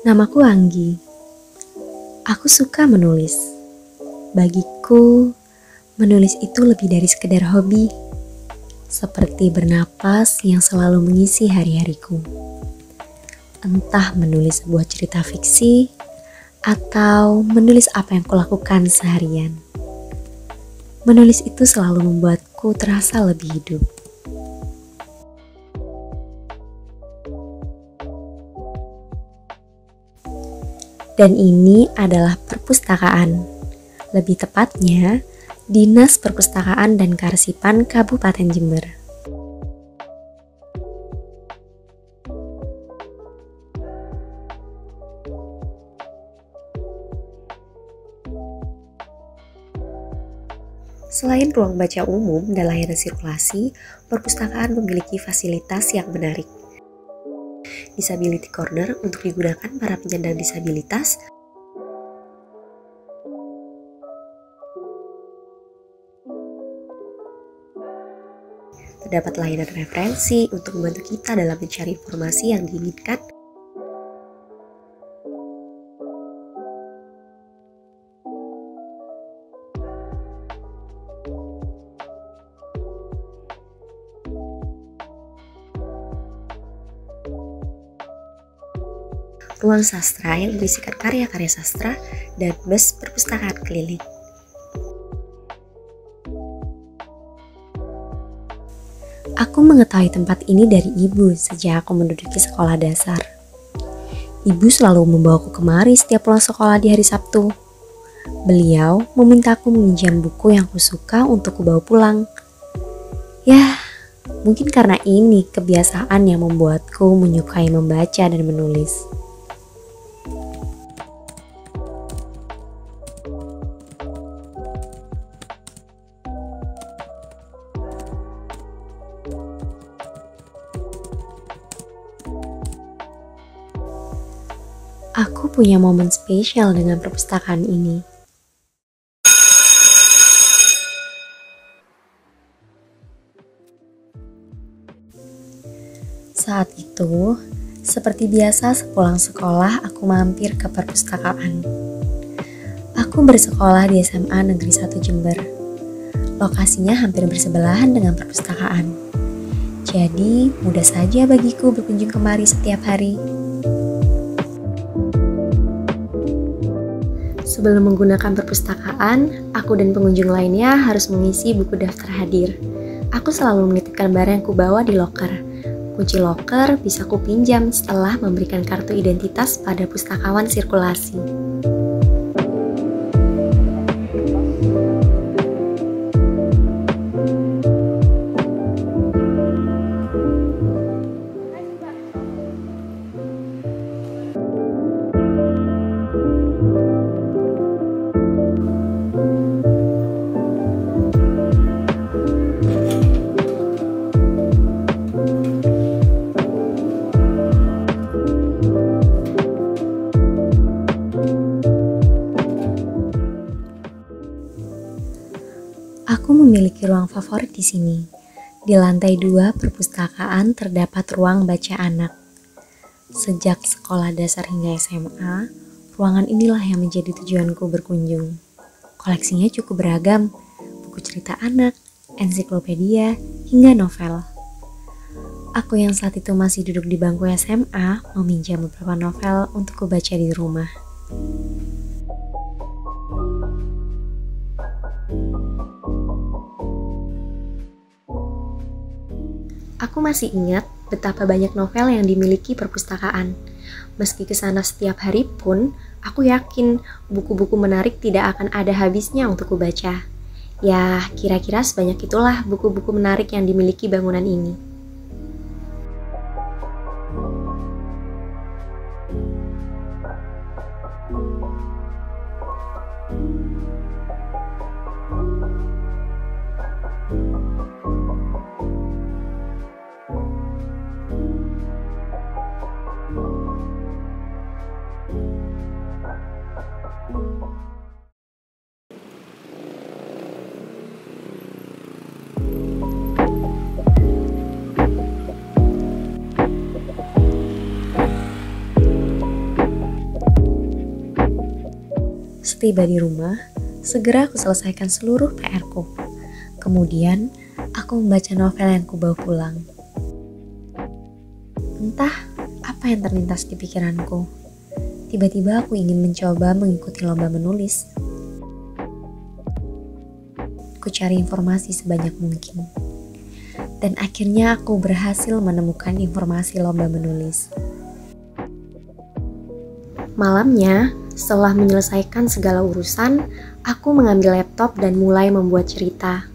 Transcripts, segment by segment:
Namaku Anggi. Aku suka menulis. Bagiku, menulis itu lebih dari sekedar hobi. Seperti bernapas yang selalu mengisi hari-hariku. Entah menulis sebuah cerita fiksi, atau menulis apa yang kulakukan seharian. Menulis itu selalu membuatku terasa lebih hidup. Dan ini adalah perpustakaan. Lebih tepatnya, Dinas Perpustakaan dan Kearsipan Kabupaten Jember. Selain ruang baca umum dan layanan sirkulasi, perpustakaan memiliki fasilitas yang menarik. Disability Corner untuk digunakan para penyandang disabilitas, terdapat layanan referensi untuk membantu kita dalam mencari informasi yang diinginkan. Ruang sastra yang berisikan karya-karya sastra, dan bus perpustakaan keliling. Aku mengetahui tempat ini dari ibu sejak aku menduduki sekolah dasar. Ibu selalu membawaku kemari setiap pulang sekolah di hari Sabtu. Beliau memintaku meminjam buku yang kusuka untuk kubawa pulang. Ya, mungkin karena ini kebiasaan yang membuatku menyukai membaca dan menulis. Aku punya momen spesial dengan perpustakaan ini. Saat itu, seperti biasa sepulang sekolah aku mampir ke perpustakaan. Aku bersekolah di SMA Negeri 1 Jember. Lokasinya hampir bersebelahan dengan perpustakaan. Jadi, mudah saja bagiku berkunjung kemari setiap hari. Sebelum menggunakan perpustakaan, aku dan pengunjung lainnya harus mengisi buku daftar hadir. Aku selalu menitipkan barang yang kubawa di loker. Kunci loker bisa kupinjam setelah memberikan kartu identitas pada pustakawan sirkulasi. Aku memiliki ruang favorit di sini. Di lantai 2 perpustakaan terdapat ruang baca anak. Sejak sekolah dasar hingga SMA, ruangan inilah yang menjadi tujuanku berkunjung. Koleksinya cukup beragam, buku cerita anak, ensiklopedia, hingga novel. Aku yang saat itu masih duduk di bangku SMA meminjam beberapa novel untuk kubaca di rumah. Aku masih ingat betapa banyak novel yang dimiliki perpustakaan. Meski kesana setiap hari pun, aku yakin buku-buku menarik tidak akan ada habisnya untuk kubaca. Ya, kira-kira sebanyak itulah buku-buku menarik yang dimiliki bangunan ini. Setiba di rumah, segera aku selesaikan seluruh PR-ku. Kemudian, aku membaca novel yang kubawa pulang. Entah apa yang terlintas di pikiranku. Tiba-tiba aku ingin mencoba mengikuti lomba menulis. Ku cari informasi sebanyak mungkin. Dan akhirnya aku berhasil menemukan informasi lomba menulis. Malamnya, setelah menyelesaikan segala urusan, aku mengambil laptop dan mulai membuat cerita.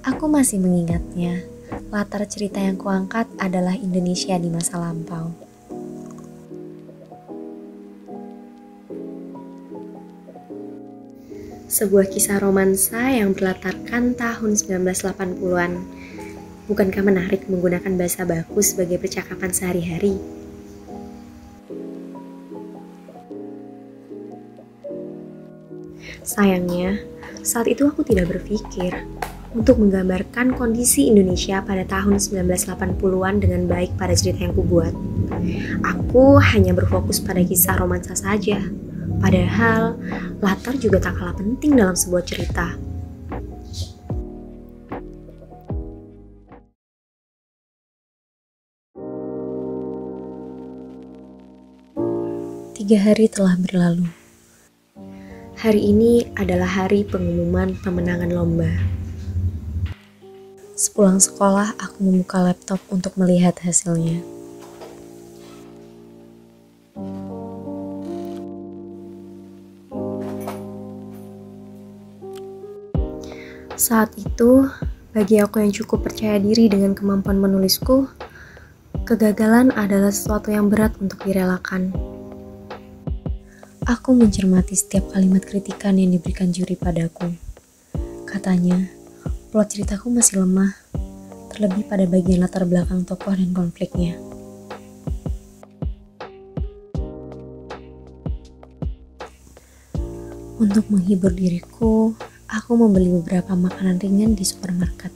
Aku masih mengingatnya, latar cerita yang kuangkat adalah Indonesia di masa lampau. Sebuah kisah romansa yang berlatarkan tahun 1980-an. Bukankah menarik menggunakan bahasa baku sebagai percakapan sehari-hari? Sayangnya, saat itu aku tidak berpikir untuk menggambarkan kondisi Indonesia pada tahun 1980-an dengan baik pada cerita yang kubuat. Aku hanya berfokus pada kisah romansa saja, padahal latar juga tak kalah penting dalam sebuah cerita. 3 hari telah berlalu. Hari ini adalah hari pengumuman pemenangan lomba. Sepulang sekolah, aku membuka laptop untuk melihat hasilnya. Saat itu, bagi aku yang cukup percaya diri dengan kemampuan menulisku, kegagalan adalah sesuatu yang berat untuk direlakan. Aku mencermati setiap kalimat kritikan yang diberikan juri padaku. Katanya, plot ceritaku masih lemah, terlebih pada bagian latar belakang tokoh dan konfliknya. Untuk menghibur diriku, aku membeli beberapa makanan ringan di supermarket.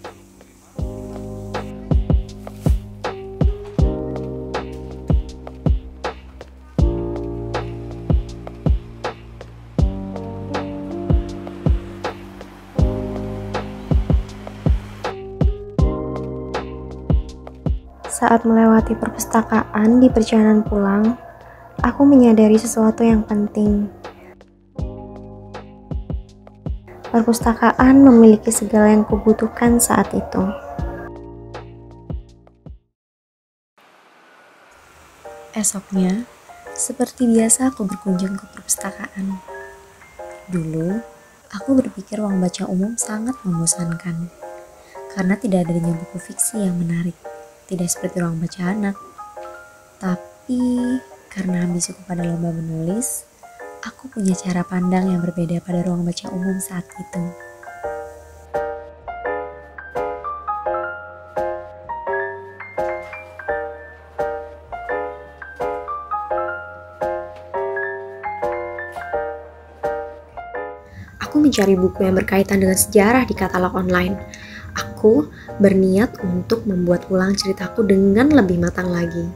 Saat melewati perpustakaan di perjalanan pulang, aku menyadari sesuatu yang penting. Perpustakaan memiliki segala yang kubutuhkan saat itu. Esoknya, seperti biasa aku berkunjung ke perpustakaan. Dulu, aku berpikir ruang baca umum sangat membosankan, karena tidak adanya buku fiksi yang menarik. Tidak seperti ruang baca anak. Tapi karena ambisiku pada lomba menulis, aku punya cara pandang yang berbeda pada ruang baca umum saat itu. Aku mencari buku yang berkaitan dengan sejarah di katalog online. Aku berniat untuk membuat ulang ceritaku dengan lebih matang lagi.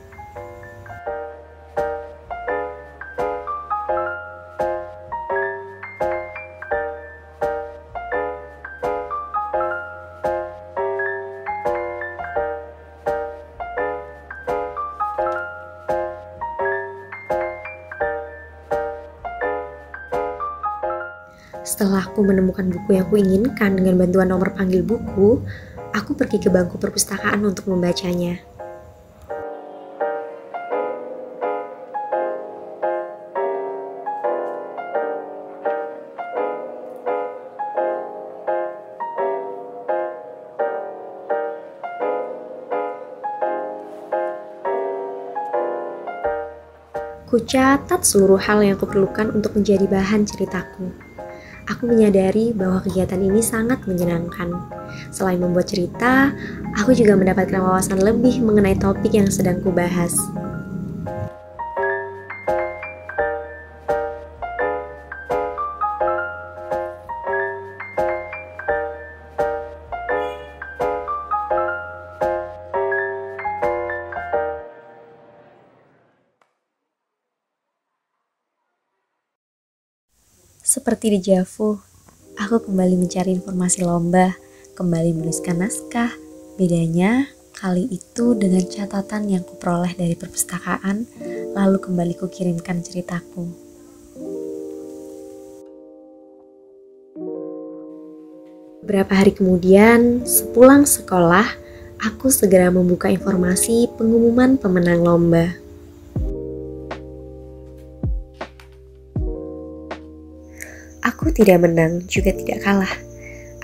Setelah aku menemukan buku yang kuinginkan dengan bantuan nomor panggil buku, aku pergi ke bangku perpustakaan untuk membacanya. Kucatat seluruh hal yang kuperlukan untuk menjadi bahan ceritaku. Aku menyadari bahwa kegiatan ini sangat menyenangkan. Selain membuat cerita, aku juga mendapatkan wawasan lebih mengenai topik yang sedang kubahas. Seperti dejavu, aku kembali mencari informasi lomba, kembali menuliskan naskah. Bedanya, kali itu dengan catatan yang kuperoleh dari perpustakaan, lalu kembali kukirimkan ceritaku. Beberapa hari kemudian, sepulang sekolah, aku segera membuka informasi pengumuman pemenang lomba. Aku tidak menang, juga tidak kalah.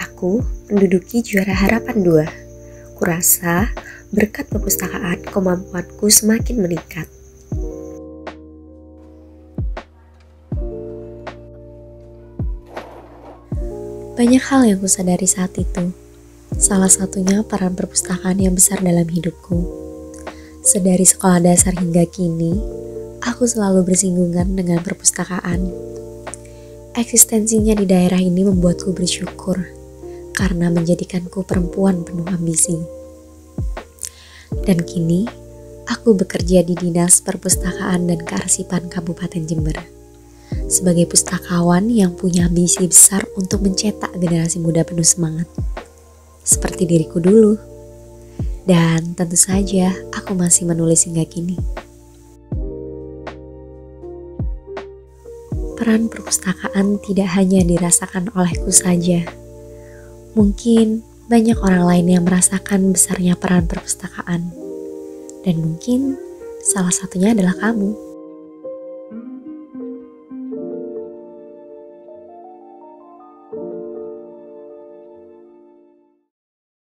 Aku menduduki juara harapan 2. Kurasa berkat perpustakaan kemampuanku semakin meningkat. Banyak hal yang kusadari saat itu. Salah satunya peran perpustakaan yang besar dalam hidupku. Sedari sekolah dasar hingga kini, aku selalu bersinggungan dengan perpustakaan. Eksistensinya di daerah ini membuatku bersyukur karena menjadikanku perempuan penuh ambisi. Dan kini, aku bekerja di Dinas Perpustakaan dan Kearsipan Kabupaten Jember sebagai pustakawan yang punya ambisi besar untuk mencetak generasi muda penuh semangat, seperti diriku dulu. Dan tentu saja aku masih menulis hingga kini. Peran perpustakaan tidak hanya dirasakan olehku saja. Mungkin banyak orang lain yang merasakan besarnya peran perpustakaan. Dan mungkin salah satunya adalah kamu.